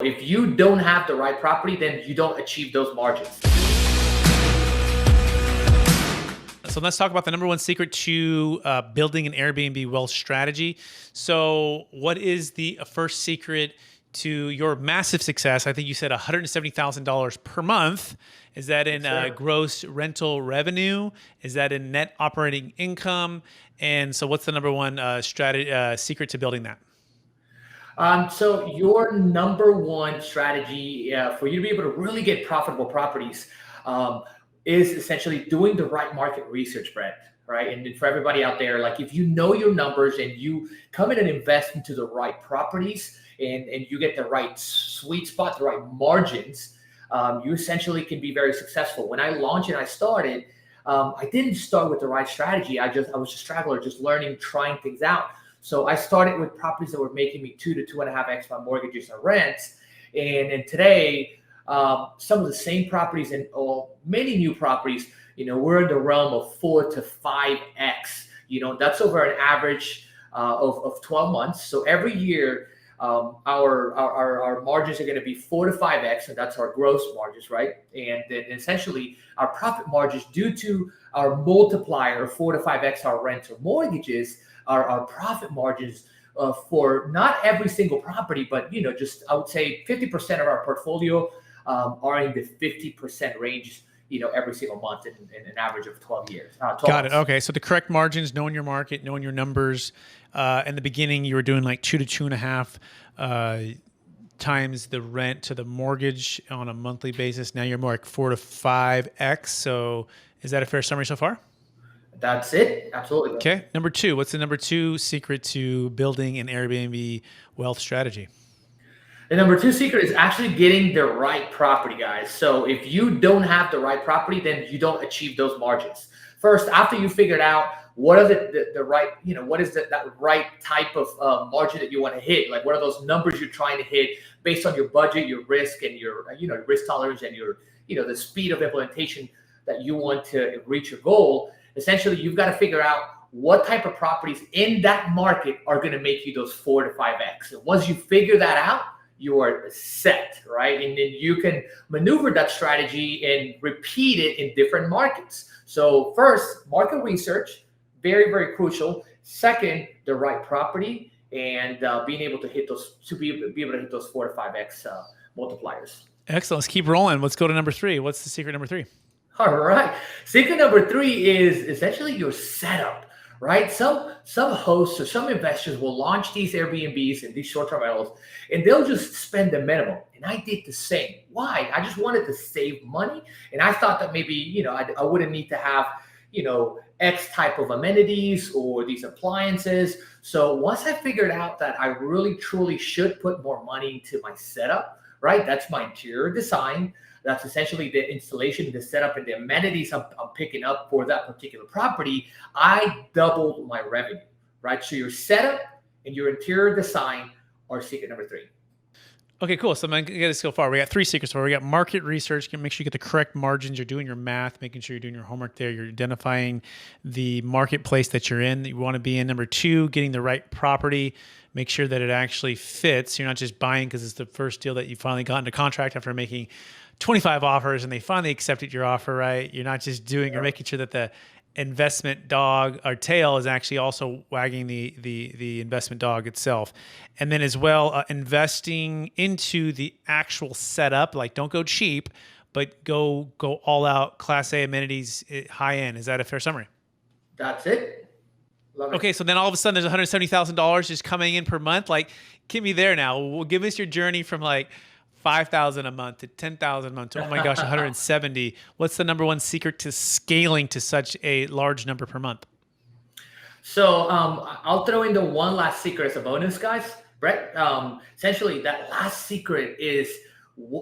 If you don't have the right property, then you don't achieve those margins. So let's talk about the number one secret to building an Airbnb wealth strategy. So what is the first secret to your massive success? I think you said $170,000 per month. Is that in gross rental revenue? Is that in net operating income? And so what's the number one secret to building that? So your number one strategy for you to be able to really get profitable properties is essentially doing the right market research, Brett, right? And for everybody out there, like if you know your numbers and you come in and invest into the right properties and you get the right sweet spot, the right margins, you essentially can be very successful. When I launched and I started, I didn't start with the right strategy. I was a straggler, just learning, trying things out. So I started with properties that were making me 2 to 2.5x my mortgages and rents. And today, some of the same properties and many new properties, we're in the realm of 4 to 5x. That's over an average of 12 months. So every year, our margins are going to be 4 to 5x, and that's our gross margins, right? And then essentially our profit margins, due to our multiplier of 4 to 5x our rents or mortgages, our profit margins for not every single property, but just I would say 50% of our portfolio are in the 50% range, every single month in an average of 12 years. 12 Got it. months. Okay. So the correct margins, knowing your market, knowing your numbers. In the beginning, you were doing like 2 to 2.5 times the rent to the mortgage on a monthly basis. Now you're more like 4 to 5x. So is that a fair summary so far? That's it. Absolutely. Okay. Number two, what's the number two secret to building an Airbnb wealth strategy? The number two secret is actually getting the right property, guys. So if you don't have the right property, then you don't achieve those margins. First, after you figured out what are the right, what is that right type of margin that you want to hit? Like what are those numbers you're trying to hit based on your budget, your risk, and your risk tolerance, and your the speed of implementation that you want to reach your goal. Essentially, you've got to figure out what type of properties in that market are going to make you those 4 to 5x. And once you figure that out, you are set, right? And then you can maneuver that strategy and repeat it in different markets. So first, market research, very, very crucial. Second, the right property and being able to hit those, be able to hit those 4 to 5x multipliers. Excellent. Let's keep rolling. Let's go to number three. What's the secret number three? All right. Secret number three is essentially your setup, right? Some hosts or some investors will launch these Airbnbs and these short-term rentals, and they'll just spend the minimum. And I did the same. Why? I just wanted to save money, and I thought that maybe I wouldn't need to have X type of amenities or these appliances. So once I figured out that I really truly should put more money into my setup, right? That's my interior design. That's essentially the installation, the setup, and the amenities I'm picking up for that particular property. I doubled my revenue, right? So your setup and your interior design are secret number three. Okay, cool. So I'm going to get us so far. We got three secrets. We got market research. Make sure you get the correct margins. You're doing your math, making sure you're doing your homework there. You're identifying the marketplace that you're in, that you want to be in. Number two, getting the right property. Make sure that it actually fits. You're not just buying because it's the first deal that you finally got into contract after making 25 offers and they finally accepted your offer, right? You're not just you're making sure that the investment dog or tail is actually also wagging the investment dog itself. And then as well, investing into the actual setup, like don't go cheap, but go all out, class A amenities, high end. Is that a fair summary? That's it. Love it. Okay, so then all of a sudden there's $170,000 just coming in per month. Like, get me there now. Well, give us your journey from like $5,000 a month to $10,000 a month to, oh my gosh, 170. What's the number one secret to scaling to such a large number per month? So I'll throw in the one last secret as a bonus, guys. Brett, essentially that last secret is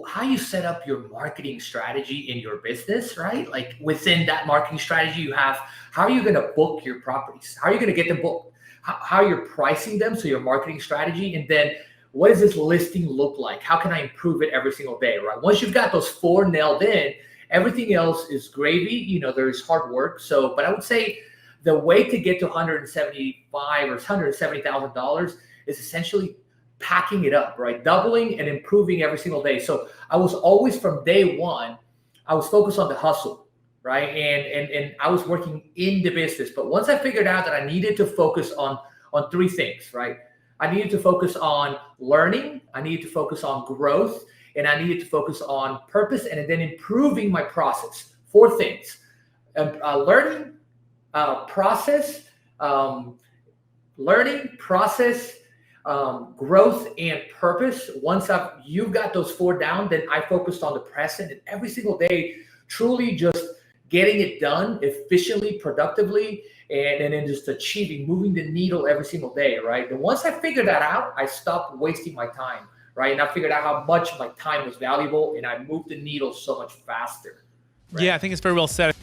how you set up your marketing strategy in your business, right? Like within that marketing strategy you have, how are you going to book your properties? How are you going to get them booked? How you're pricing them, so your marketing strategy, and then what does this listing look like? How can I improve it every single day, right? Once you've got those four nailed in, everything else is gravy. There's hard work. So, but I would say the way to get to $175,000 or $170,000 is essentially packing it up, right? Doubling and improving every single day. So I was always, from day one, I was focused on the hustle, right? And I was working in the business. But once I figured out that I needed to focus on three things, right? I needed to focus on learning, I needed to focus on growth, and I needed to focus on purpose, and then improving my process. Four things: learning, process, growth, and purpose. Once you've got those four down, then I focused on the present, and every single day, truly just getting it done efficiently, productively, and then just moving the needle every single day, right? And once I figured that out, I stopped wasting my time, right? And I figured out how much my time was valuable, and I moved the needle so much faster. Right? Yeah, I think it's very well said.